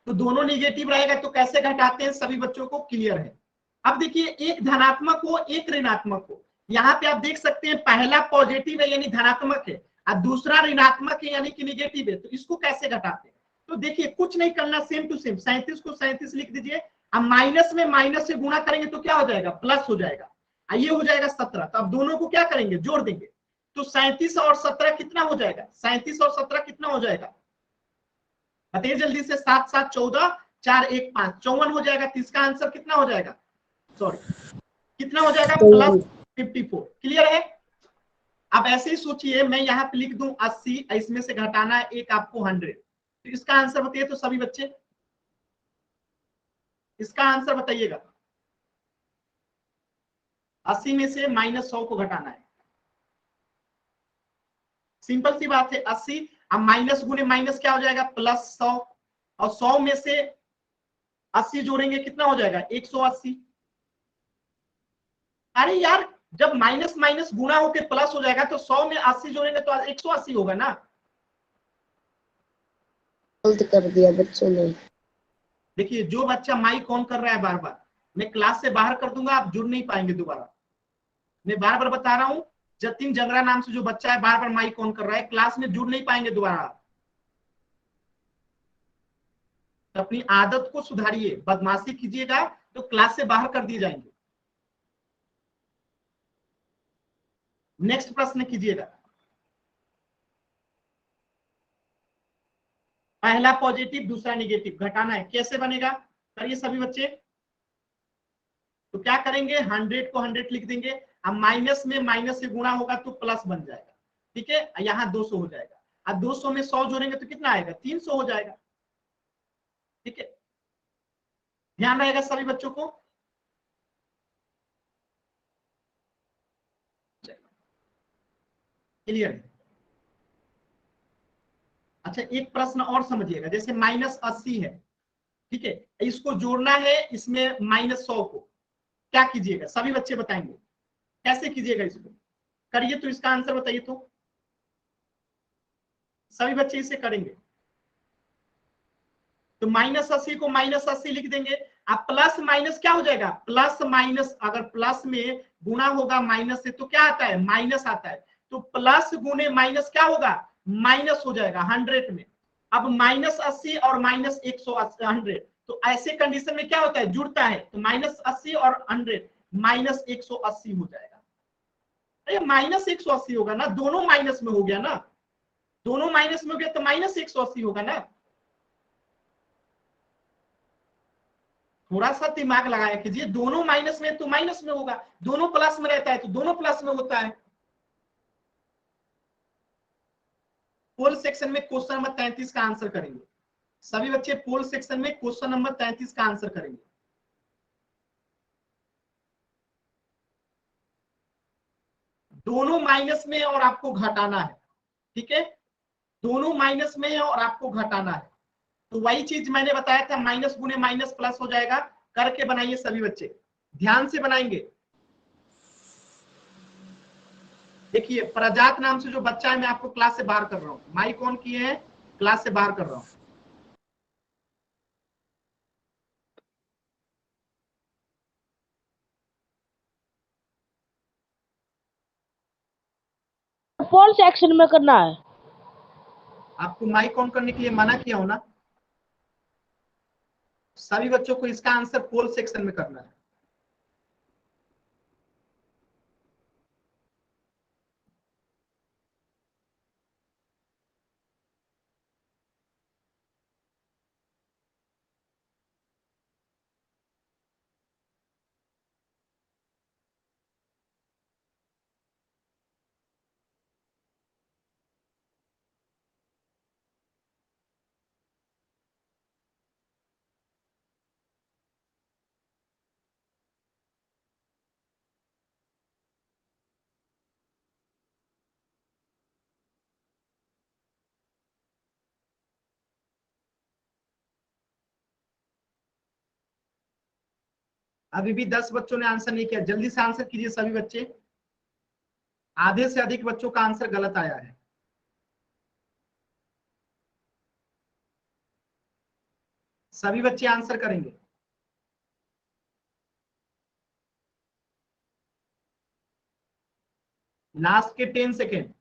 तो दोनों निगेटिव रहेगा तो कैसे घटाते हैं, सभी बच्चों को क्लियर है। अब देखिए एक धनात्मक हो एक ऋणात्मक हो, यहाँ पे आप देख सकते हैं पहला पॉजिटिव है यानी धनात्मक है और दूसरा ऋणात्मक है यानी कि निगेटिव है। तो इसको कैसे घटाते हैं? तो देखिए कुछ नहीं करना, सेम टू सेम 37 को 37 लिख दीजिए। अब माइनस में माइनस से गुणा करेंगे तो क्या हो जाएगा? प्लस हो जाएगा। ये हो जाएगा 17। तो अब दोनों को क्या करेंगे? जोड़ देंगे। तो 37 और 17 कितना हो जाएगा? 37 और 17 कितना हो जाएगा? बताइए जल्दी से। 7 7 14, 4 1 5, 54 हो जाएगा। तो इसका आंसर कितना हो जाएगा? सॉरी, कितना हो जाएगा? प्लस 54। क्लियर है? आप ऐसे ही सोचिए, मैं यहाँ पे लिख दूं 80, इसमें से घटाना है एक आपको 100। तो इसका आंसर बताइए तो सभी बच्चे, इसका आंसर बताइएगा। 80 में से -100 को घटाना है। सिंपल सी बात है। 80 अब माइनस गुने माइनस क्या हो जाएगा? +100। और 100 में से 80 जोड़ेंगे कितना हो जाएगा? 180। अरे यार, जब माइनस माइनस गुना होकर प्लस हो जाएगा तो 100 में 80 जोड़ेंगे तो 180 होगा ना। गलत कर दिया बच्चों ने। देखिए जो बच्चा माइक ऑन कर रहा है बार बार, मैं क्लास से बाहर कर दूंगा, आप जुड़ नहीं पाएंगे दोबारा। मैं बार बार बता रहा हूं, जतिन जंगरा नाम से जो बच्चा है बार बार माइक ऑन कर रहा है, क्लास में जुड़ नहीं पाएंगे दोबारा। तो अपनी आदत को सुधारिए। बदमाशी कीजिएगा तो क्लास से बाहर कर दिए जाएंगे। नेक्स्ट प्रश्न कीजिएगा। पहला पॉजिटिव दूसरा निगेटिव घटाना है, कैसे बनेगा? करिए सभी बच्चे। तो क्या करेंगे? 100 को 100 लिख देंगे। अब माइनस में माइनस से गुणा होगा तो प्लस बन जाएगा। ठीक है, यहाँ 200 हो जाएगा। अब 200 में 100 जोड़ेंगे तो कितना आएगा? 300 हो जाएगा। ठीक है, ध्यान रहेगा सभी बच्चों को। क्लियर है? अच्छा, एक प्रश्न और समझिएगा। जैसे -80 है, ठीक है, इसको जोड़ना है इसमें -100 को। क्या कीजिएगा? सभी बच्चे बताएंगे कैसे कीजिएगा इसको। करिए तो इसका आंसर बताइए तो। सभी बच्चे इसे करेंगे। तो -80 को -80 लिख देंगे। अब प्लस माइनस क्या हो जाएगा? प्लस माइनस, अगर प्लस में गुणा होगा माइनस से तो क्या आता है? माइनस आता है। तो प्लस गुने माइनस क्या होगा? माइनस हो जाएगा 100 में। अब -80 और -180 100, तो ऐसे कंडीशन में क्या होता है? जुड़ता है। तो -80 और 100 -180 हो जाएगा। अरे -180 होगा ना, दोनों माइनस में हो गया ना। दोनों माइनस में हो गया तो -180 होगा ना। थोड़ा सा दिमाग लगाया कीजिए। दोनों माइनस में तो माइनस में होगा, दोनों प्लस में रहता है तो दोनों प्लस में होता है। पोल सेक्शन में क्वेश्चन नंबर 33 का आंसर करेंगे सभी बच्चे। पोल सेक्शन में क्वेश्चन नंबर 33 का आंसर करेंगे। दोनों माइनस में और आपको घटाना है। ठीक है, दोनों माइनस में और आपको घटाना है। तो वही चीज मैंने बताया था, माइनस गुने माइनस प्लस हो जाएगा। करके बनाइए सभी बच्चे, ध्यान से बनाएंगे। देखिए प्रजात नाम से जो बच्चा है, मैं आपको क्लास से बाहर कर रहा हूँ। माइक ऑन किए हैं, क्लास से बाहर कर रहा हूँ। पोल सेक्शन में करना है। आपको माइक ऑन करने के लिए मना किया हो ना। सभी बच्चों को इसका आंसर पोल सेक्शन में करना है। अभी भी 10 बच्चों ने आंसर नहीं किया। जल्दी से आंसर कीजिए सभी बच्चे। आधे से अधिक बच्चों का आंसर गलत आया है। सभी बच्चे आंसर करेंगे। लास्ट के 10 सेकेंड।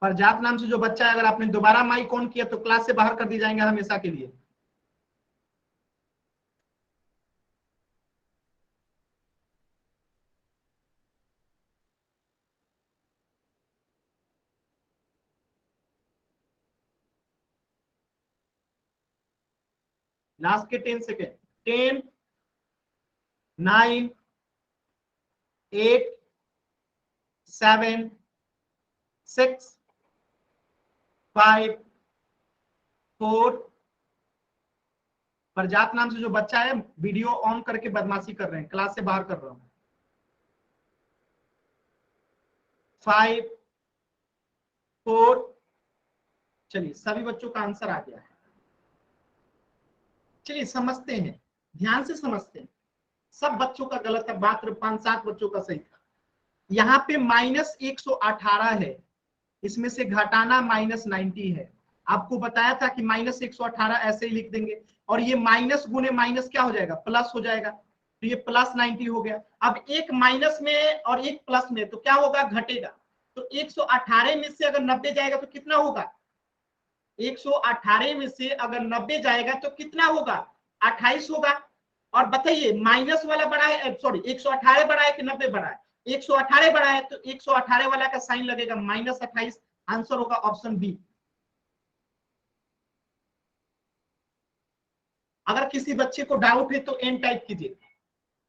प्रजात नाम से जो बच्चा है, अगर आपने दोबारा माइक ऑन किया तो क्लास से बाहर कर दिए जाएंगे हमेशा के लिए। लास्ट के 10 सेकेंड। 10, 9, 8, 7, 6, 5, 4। प्रजात नाम से जो बच्चा है वीडियो ऑन करके बदमाशी कर रहे हैं, क्लास से बाहर कर रहा हूं। 5, 4। चलिए सभी बच्चों का आंसर आ गया है। चलिए समझते हैं, ध्यान से समझते हैं। सब बच्चों का गलत है, मात्र 5-7 बच्चों का सही था। यहाँ पे -118 है, इसमें से घटाना -90 है। आपको बताया था कि -118 ऐसे ही लिख देंगे, और ये माइनस गुने माइनस क्या हो जाएगा, प्लस हो जाएगा। तो ये +90 हो गया। अब एक माइनस में और एक प्लस में तो क्या होगा, घटेगा। तो 118 में से अगर 90 जाएगा तो कितना होगा, 118 में से अगर 90 जाएगा तो कितना होगा, 28 होगा। और बताइए माइनस वाला बड़ा है, सॉरी 118 बड़ा है कि 90 बड़ा है, 118 बड़ा है, तो 118 वाला का साइन लगेगा -28। आंसर होगा ऑप्शन बी। अगर किसी बच्चे को डाउट है तो एन टाइप कीजिए,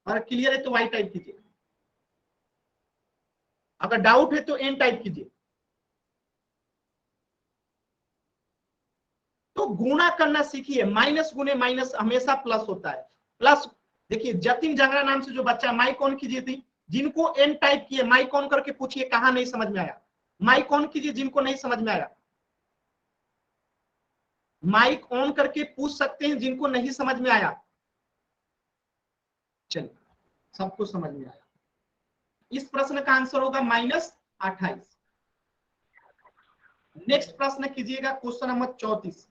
और क्लियर है तो वाई टाइप कीजिए। अगर डाउट है तो एन टाइप कीजिए। तो गुणा करना सीखिए, माइनस गुने माइनस हमेशा प्लस होता है। प्लस देखिए जतिन जंगरा नाम से जो बच्चा, माइक ऑन कीजिए थी, जिनको एन टाइप किए माइक ऑन करके पूछिए कहां नहीं समझ में आया। माइक ऑन कीजिए जिनको नहीं समझ में आया, माइक ऑन करके पूछ सकते हैं जिनको नहीं समझ में आया। चलिए सबको समझ में आया। इस प्रश्न का आंसर होगा -28। नेक्स्ट प्रश्न कीजिएगा, क्वेश्चन नंबर 34।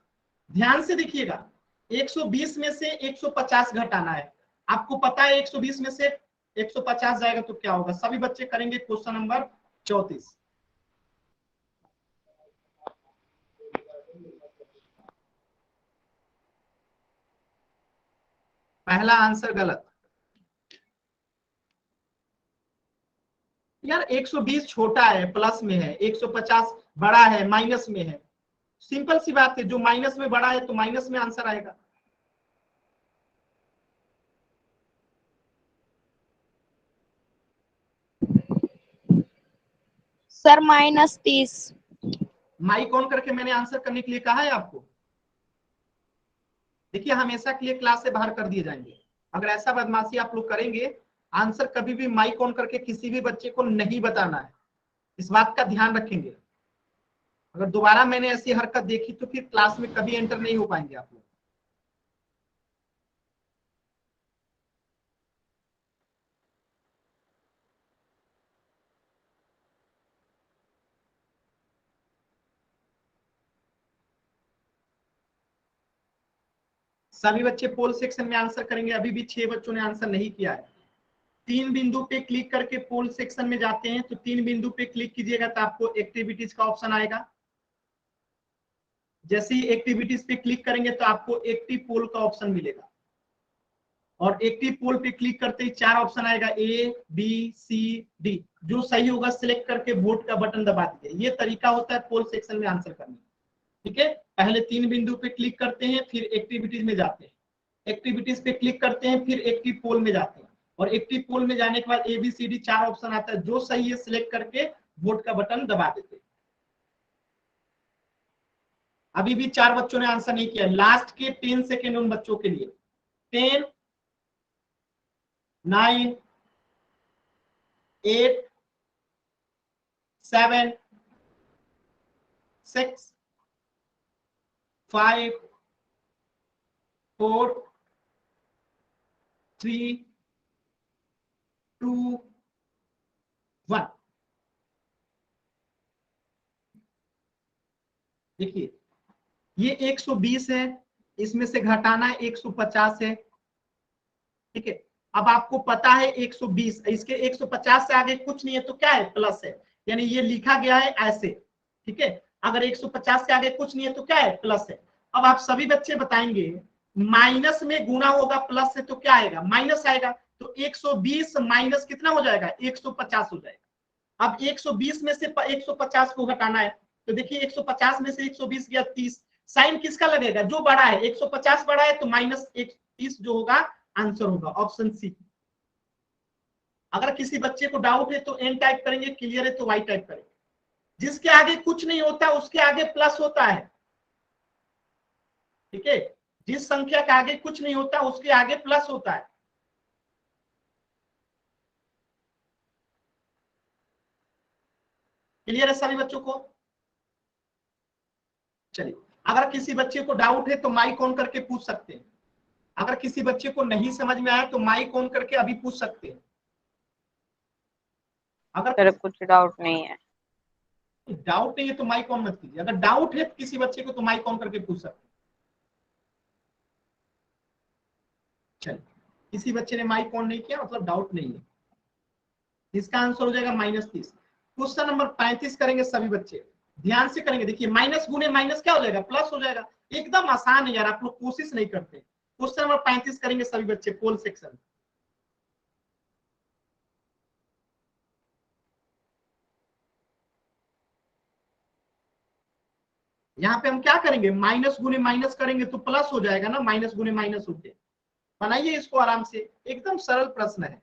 ध्यान से देखिएगा, 120 में से 150 घटाना है। आपको पता है 120 में से 150 जाएगा तो क्या होगा। सभी बच्चे करेंगे क्वेश्चन नंबर 34। पहला आंसर गलत। यार 120 छोटा है, प्लस में है, 150 बड़ा है, माइनस में है। सिंपल सी बात है, जो माइनस में बड़ा है तो माइनस में आंसर आएगा। सर -30। माइक ऑन करके मैंने आंसर करने के लिए कहा है आपको। देखिए हमेशा के लिए क्लास से बाहर कर दिए जाएंगे अगर ऐसा बदमाशी आप लोग करेंगे। आंसर कभी भी माइक ऑन करके किसी भी बच्चे को नहीं बताना है, इस बात का ध्यान रखेंगे। अगर दोबारा मैंने ऐसी हरकत देखी तो फिर क्लास में कभी एंटर नहीं हो पाएंगे आप लोग। सभी बच्चे पोल सेक्शन में आंसर करेंगे। अभी भी 6 बच्चों ने आंसर नहीं किया है। 3 बिंदु पे क्लिक करके पोल सेक्शन में जाते हैं, तो 3 बिंदु पे क्लिक कीजिएगा तो आपको एक्टिविटीज का ऑप्शन आएगा। जैसे ही एक्टिविटीज पे क्लिक करेंगे तो आपको एक्टिव पोल का ऑप्शन मिलेगा, और एक्टिव पोल पे क्लिक करते ही 4 ऑप्शन आएगा, A, B, C, D। जो सही होगा सिलेक्ट करके वोट का बटन दबा दीजिए। ये तरीका होता है पोल सेक्शन में आंसर करने का। ठीक है, पहले 3 बिंदु पे क्लिक करते हैं, फिर एक्टिविटीज में जाते हैं, एक्टिविटीज पे क्लिक करते हैं, फिर एक्टिव पोल में जाते हैं, और एक्टिव पोल में जाने के बाद ABCD 4 ऑप्शन आता है। जो सही है सिलेक्ट करके वोट का बटन दबा देते हैं। अभी भी 4 बच्चों ने आंसर नहीं किया। लास्ट के 10 सेकेंड उन बच्चों के लिए। 10, 9, 8, 7, 6, 5, 4, 3, 2, 1। देखिए ये 120 है, इसमें से घटाना 150 है। ठीक है, अब आपको पता है 120, इसके 150 से आगे कुछ नहीं है तो क्या है, प्लस है। यानी ये लिखा गया है ऐसे, ठीक है। अगर 150 के आगे कुछ नहीं है तो क्या है, प्लस है। अब आप सभी बच्चे बताएंगे माइनस में गुना होगा प्लस से तो क्या आएगा, माइनस आएगा। तो 120 माइनस कितना हो जाएगा, 150 हो जाएगा। अब 120 में से 150 को घटाना है, तो देखिए 150 में से 120 गया 30, साइन किसका लगेगा, जो बड़ा है। 150 बड़ा है तो माइनस 30 जो होगा आंसर होगा ऑप्शन सी। अगर किसी बच्चे को डाउट है तो एन टाइप करेंगे, क्लियर है तो वाई टाइप करेंगे। जिसके आगे कुछ नहीं होता उसके आगे प्लस होता है, ठीक है। जिस संख्या के आगे कुछ नहीं होता उसके आगे प्लस होता है। क्लियर है सभी बच्चों को? चलिए, अगर किसी बच्चे को डाउट है तो माइक ऑन करके पूछ सकते हैं। अगर किसी बच्चे को नहीं समझ में आया तो माइक ऑन करके अभी पूछ सकते हैं। अगर सर कुछ डाउट नहीं है। डाउट नहीं है तो माइक ऑन मत कीजिए। अगर डाउट है किसी बच्चे को तो माइक ऑन करके पूछ सकते हैं। चलिए, किसी बच्चे ने माइक ऑन नहीं किया मतलब डाउट नहीं है। इसका आंसर हो जाएगा -30। क्वेश्चन नंबर 35 करेंगे सभी बच्चे, ध्यान से करेंगे। देखिए माइनस गुने माइनस क्या हो जाएगा, प्लस हो जाएगा। एकदम आसान है यार, आप लोग कोशिश नहीं करते। क्वेश्चन नंबर 35 करेंगे सभी बच्चे, पोल सेक्शन। यहाँ पे हम क्या करेंगे, माइनस गुने माइनस करेंगे तो प्लस हो जाएगा ना, माइनस गुने माइनस होते। बनाइए इसको आराम से, एकदम सरल प्रश्न है।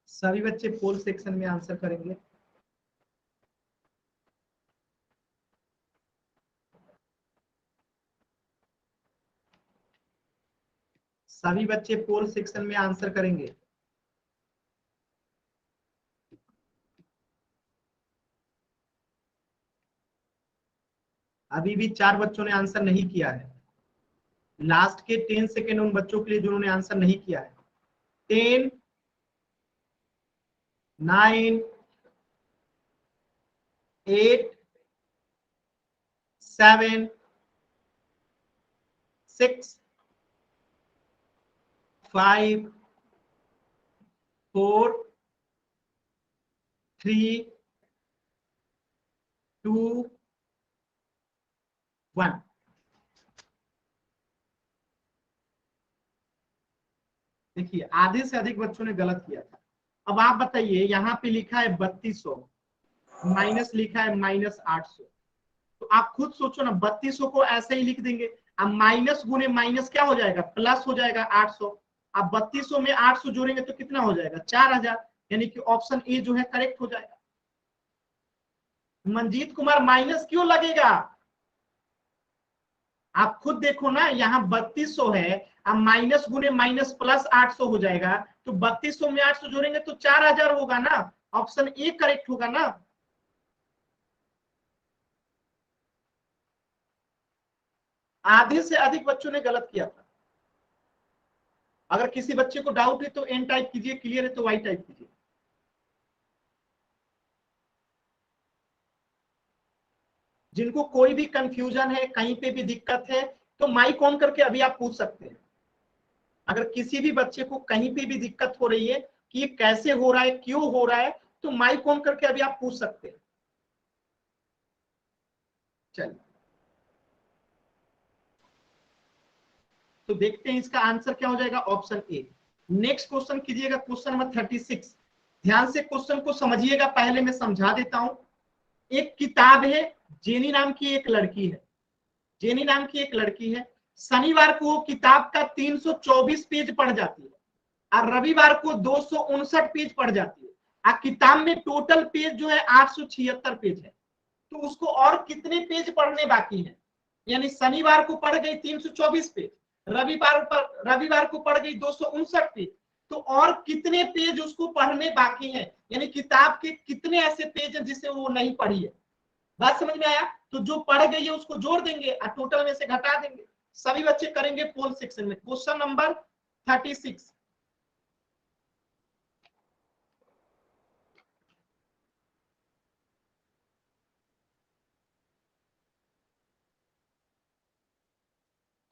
सभी बच्चे पोल सेक्शन में आंसर करेंगे। सभी बच्चे पोल सेक्शन में आंसर करेंगे। अभी भी 4 बच्चों ने आंसर नहीं किया है। लास्ट के 10 सेकेंड उन बच्चों के लिए जिन्होंने आंसर नहीं किया है। 10, 9, 8, 7, 6, 5, 4, 3, 2, 1। देखिए आधे से अधिक बच्चों ने गलत किया था। अब आप बताइए, यहाँ पे लिखा है 3200, माइनस लिखा है -800। तो आप खुद सोचो ना, 3200 को ऐसे ही लिख देंगे। अब माइनस गुने माइनस क्या हो जाएगा, प्लस हो जाएगा 800। अब 3200 में 800 जोड़ेंगे तो कितना हो जाएगा, 4000। यानी कि ऑप्शन ए जो है करेक्ट हो जाएगा। मंजीत कुमार माइनस क्यों लगेगा, आप खुद देखो ना, यहाँ 3200 है। अब माइनस गुने माइनस प्लस 800 हो जाएगा। तो 3200 में 800 जोड़ेंगे तो 4000 होगा ना, ऑप्शन ए करेक्ट होगा ना। आधे से अधिक बच्चों ने गलत किया था। अगर किसी बच्चे को डाउट है तो एन टाइप कीजिए, क्लियर है तो वाई टाइप कीजिए। जिनको कोई भी कंफ्यूजन है, कहीं पे भी दिक्कत है, तो माइक ऑन करके अभी आप पूछ सकते हैं। अगर किसी भी बच्चे को कहीं पे भी दिक्कत हो रही है कि ये कैसे हो रहा है, क्यों हो रहा है, तो माइक ऑन करके अभी आप पूछ सकते हैं। चलिए, तो देखते हैं इसका आंसर क्या हो जाएगा, ऑप्शन ए। नेक्स्ट क्वेश्चन कीजिएगा, क्वेश्चन नंबर 36। ध्यान से क्वेश्चन को समझिएगा, पहले मैं समझा देता हूं। एक किताब है, जेनी नाम की एक लड़की है। जेनी नाम की एक लड़की है, शनिवार को वो किताब का 324 पेज पढ़ जाती है और रविवार को 259 पेज पढ़ जाती है। और किताब में टोटल पेज जो है 876 पेज है, तो उसको और कितने पेज पढ़ने बाकी हैं? यानी शनिवार को पढ़ गई 324 पेज, रविवार को पढ़ गई 259 पेज, तो और कितने पेज उसको पढ़ने बाकी हैं? यानी किताब के कितने ऐसे पेज हैं जिसे वो नहीं पढ़ी है। बात समझ में आया? तो जो पढ़ गई है उसको जोड़ देंगे और टोटल में से घटा देंगे। सभी बच्चे करेंगे पोल सेक्शन में। Question number 36।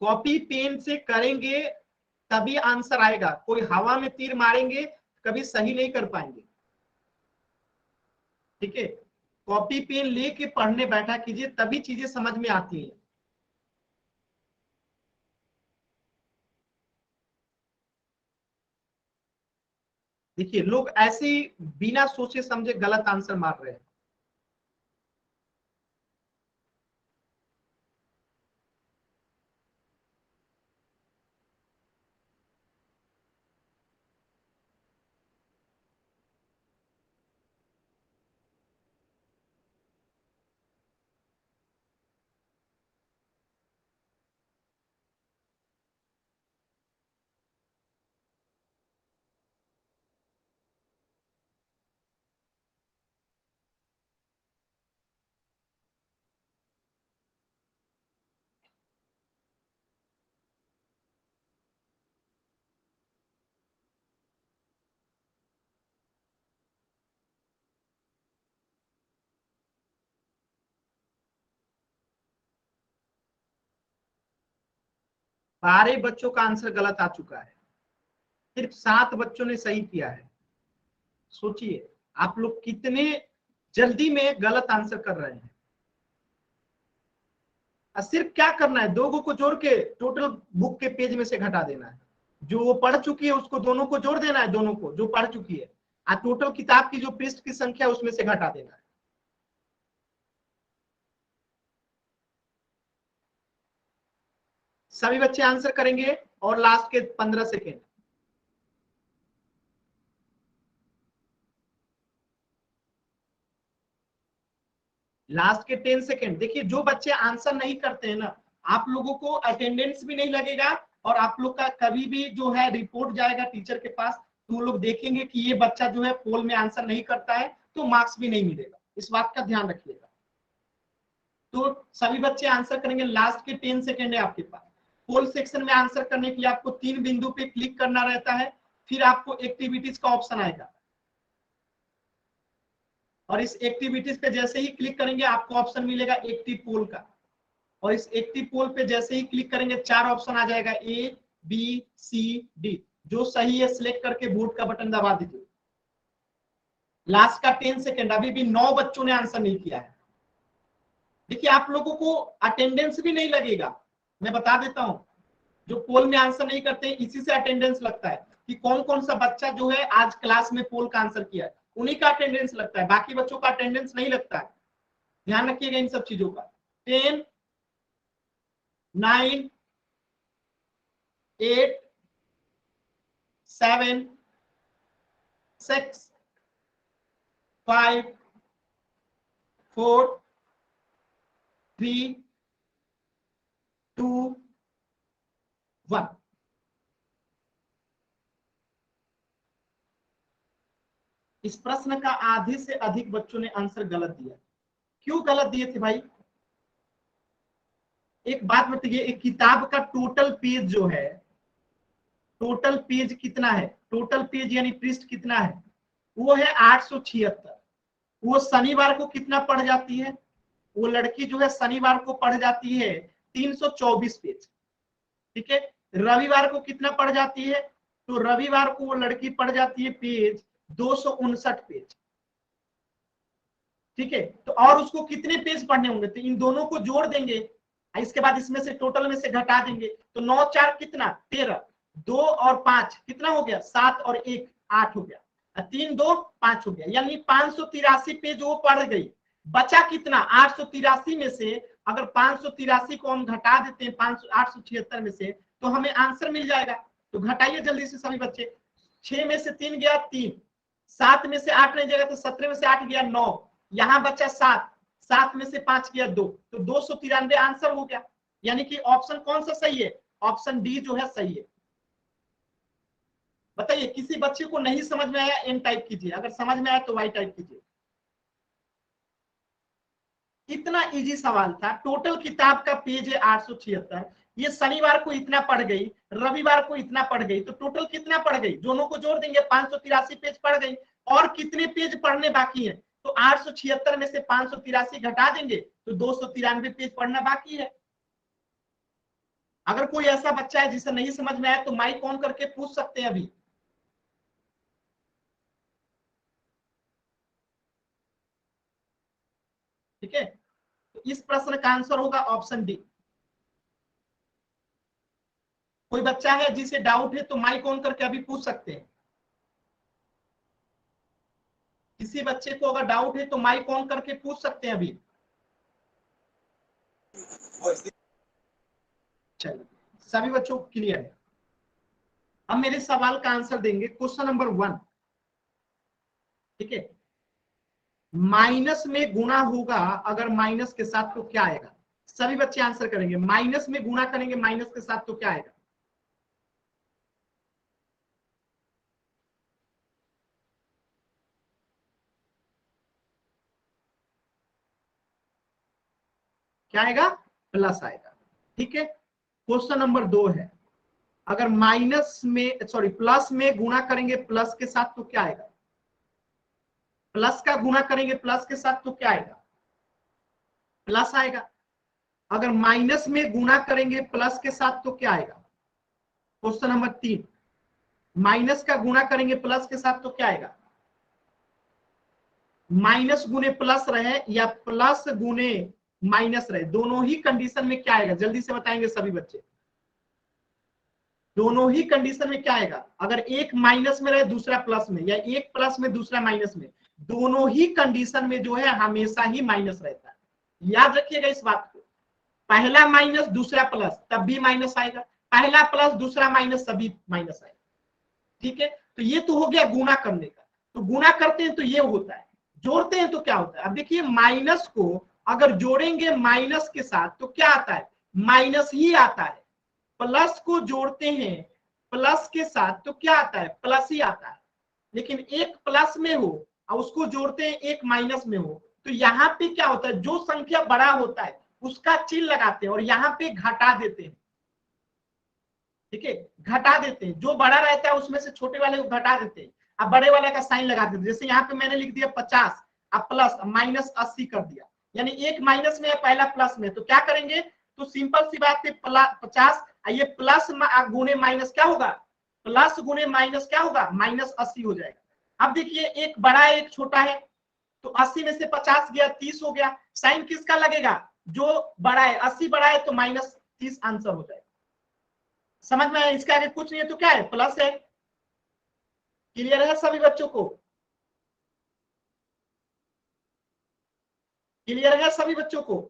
कॉपी पेन से करेंगे तभी आंसर आएगा। कोई हवा में तीर मारेंगे कभी सही नहीं कर पाएंगे। ठीक है, कॉपी पेन लेके पढ़ने बैठा कीजिए, तभी चीजें समझ में आती हैं। देखिए लोग ऐसे ही बिना सोचे समझे गलत आंसर मार रहे हैं। सारे बच्चों का आंसर गलत आ चुका है, सिर्फ 7 बच्चों ने सही किया है। सोचिए आप लोग कितने जल्दी में गलत आंसर कर रहे हैं। सिर्फ क्या करना है, 2 को जोड़ के टोटल बुक के पेज में से घटा देना है। जो वो पढ़ चुकी है उसको दोनों को जोड़ देना है, दोनों को जो पढ़ चुकी है, और टोटल किताब की जो पृष्ठ की संख्या है उसमें से घटा देना है। सभी बच्चे आंसर करेंगे और लास्ट के 15 सेकेंड। लास्ट के 10 सेकेंड। देखिए जो बच्चे आंसर नहीं करते हैं ना, आप लोगों को अटेंडेंस भी नहीं लगेगा और आप लोग का कभी भी जो है रिपोर्ट जाएगा टीचर के पास, तो वो लोग देखेंगे कि ये बच्चा जो है पोल में आंसर नहीं करता है, तो मार्क्स भी नहीं मिलेगा। इस बात का ध्यान रखिएगा। तो सभी बच्चे आंसर करेंगे। लास्ट के 10 सेकेंड है आपके पास। पोल सेक्शन में आंसर करने के लिए आपको 3 बिंदु पे क्लिक करना रहता है, फिर आपको एक्टिविटीज का ऑप्शन आएगा और इस एक्टिविटीज पे जैसे ही क्लिक करेंगे आपको ऑप्शन मिलेगा एक्टिव पोल का, और इस एक्टिव पोल पे जैसे ही क्लिक करेंगे 4 ऑप्शन आ जाएगा, ए बी सी डी। जो सही है सिलेक्ट करके वोट का बटन दबा दीजिए। लास्ट का 10 सेकेंड। अभी भी 9 बच्चों ने आंसर नहीं किया है। देखिए आप लोगों को अटेंडेंस भी नहीं लगेगा, मैं बता देता हूं। जो पोल में आंसर नहीं करते इसी से अटेंडेंस लगता है कि कौन कौन सा बच्चा जो है आज क्लास में पोल का आंसर किया है, उन्हीं का अटेंडेंस लगता है, बाकी बच्चों का अटेंडेंस नहीं लगता है। ध्यान रखिएगा इन सब चीजों का। 10 9 8 7 6 5 4 3 2 1। इस प्रश्न का आधे से अधिक बच्चों ने आंसर गलत दिया। क्यों गलत दिए थे भाई? एक बात बताइए, एक किताब का टोटल पेज जो है, टोटल पेज कितना है? टोटल पेज यानी पृष्ठ कितना है? वो है 876। वो शनिवार को कितना पढ़ जाती है? वो लड़की जो है शनिवार को पढ़ जाती है 324 पेज। ठीक है, रविवार को कितना पढ़ जाती है? तो रविवार को वो लड़की पढ़ जाती है पेज 259 पेज। ठीक है, तो और उसको कितने पेज पढ़ने होंगे? तो इन दोनों को जोड़ देंगे, इसके बाद इसमें से टोटल में से घटा देंगे, तो 9 4 कितना? 13, 2 और 5 कितना हो गया? 7 और 1 8 हो गया, 3 2 5 हो गया। यानी 583 पेज वो पढ़ गई। बचा कितना? 883 में से अगर 583 को हम घटा देते हैं 876 में से तो हमें आंसर मिल जाएगा। तो घटाइए जल्दी से सभी बच्चे। 6 में से 3 गया 3, 7 में से 8 नहीं जाएगा तो 17 में से 8 गया 9, यहाँ बचा 7, 7 में से 5 गया 2, तो 293 आंसर हो गया। यानी कि ऑप्शन कौन सा सही है? ऑप्शन डी जो है सही है। बताइए किसी बच्चे को नहीं समझ में आया एन टाइप कीजिए, अगर समझ में आया तो वाई टाइप कीजिए। इतना इजी सवाल था। टोटल किताब का पेज है 876। ये शनिवार को इतना पढ़ गई, रविवार को इतना पढ़ गई, तो टोटल कितना पढ़ गई? दोनों को जोड़ देंगे 583 पेज पढ़ गई। और कितने पेज पढ़ने बाकी है? तो 876 में से 583 घटा देंगे तो 293 पेज पढ़ना बाकी है। अगर कोई ऐसा बच्चा है जिसे नहीं समझ में आया तो माइक ऑन करके पूछ सकते हैं अभी। ठीक है, तो इस प्रश्न का आंसर होगा ऑप्शन डी। कोई बच्चा है जिसे डाउट है तो माइक ऑन करके अभी पूछ सकते हैं। किसी बच्चे को अगर डाउट है तो माइक ऑन करके पूछ सकते हैं अभी। चलिए सभी बच्चों को क्लियर है। अब मेरे सवाल का आंसर देंगे। क्वेश्चन नंबर 1, ठीक है। माइनस में गुणा होगा अगर माइनस के साथ तो क्या आएगा? सभी बच्चे आंसर करेंगे। माइनस में गुणा करेंगे माइनस के साथ तो क्या आएगा? क्या आएगा? प्लस आएगा। ठीक है। क्वेश्चन नंबर 2 है, अगर माइनस में प्लस में गुणा करेंगे प्लस के साथ तो क्या आएगा? प्लस का गुणा करेंगे प्लस के साथ तो क्या आएगा? प्लस आएगा। अगर माइनस में गुणा करेंगे प्लस के साथ तो क्या आएगा? क्वेश्चन नंबर 3, माइनस का गुणा करेंगे प्लस के साथ तो क्या आएगा? माइनस गुने प्लस रहे या प्लस गुने माइनस रहे, दोनों ही कंडीशन में क्या आएगा? जल्दी से बताएंगे सभी बच्चे। दोनों ही कंडीशन में क्या आएगा? अगर एक माइनस में रहे दूसरा प्लस में, या एक प्लस में दूसरा माइनस में, दोनों ही कंडीशन में जो है हमेशा ही माइनस रहता है। याद रखिएगा इस बात को। पहला माइनस दूसरा प्लस तब भी माइनस आएगा, पहला प्लस दूसरा माइनस तभी माइनस आएगा। ठीक है, तो ये तो हो गया गुणा करने का। तो गुणा करते हैं तो ये होता है, जोड़ते हैं तो क्या होता है? अब देखिए माइनस को अगर जोड़ेंगे माइनस के साथ तो क्या आता है? माइनस ही आता है। प्लस को जोड़ते हैं प्लस के साथ तो क्या आता है? प्लस ही आता है। लेकिन एक प्लस में हो और उसको जोड़ते हैं एक माइनस में हो तो यहाँ पे क्या होता है? जो संख्या बड़ा होता है उसका चिन्ह लगाते हैं और यहाँ पे घटा देते हैं। ठीक है, घटा देते हैं। जो बड़ा रहता है उसमें से छोटे वाले को घटा देते हैं, अब बड़े वाले का साइन लगा देते हैं। जैसे यहाँ पे मैंने लिख दिया 50, अब प्लस माइनस 80 कर दिया, यानी एक माइनस में है पहला प्लस में, तो क्या करेंगे? तो सिंपल सी बात है 50, ये प्लस गुने माइनस क्या होगा? प्लस गुने माइनस क्या होगा? माइनस 80 हो जाएगा। अब देखिए एक बड़ा है एक छोटा है, तो 80 में से 50 गया 30 हो गया। साइन किसका लगेगा? जो बड़ा है। 80 बड़ा है तो माइनस 30 आंसर हो जाएगा। समझ में आया? इसके आगे कुछ नहीं है तो क्या है? प्लस है। क्लियर है सभी बच्चों को? क्लियर है सभी बच्चों को?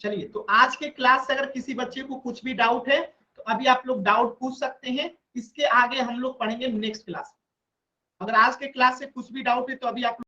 चलिए, तो आज के क्लास से अगर किसी बच्चे को कुछ भी डाउट है तो अभी आप लोग डाउट पूछ सकते हैं। इसके आगे हम लोग पढ़ेंगे नेक्स्ट क्लास। अगर आज के क्लास से कुछ भी डाउट है तो अभी आप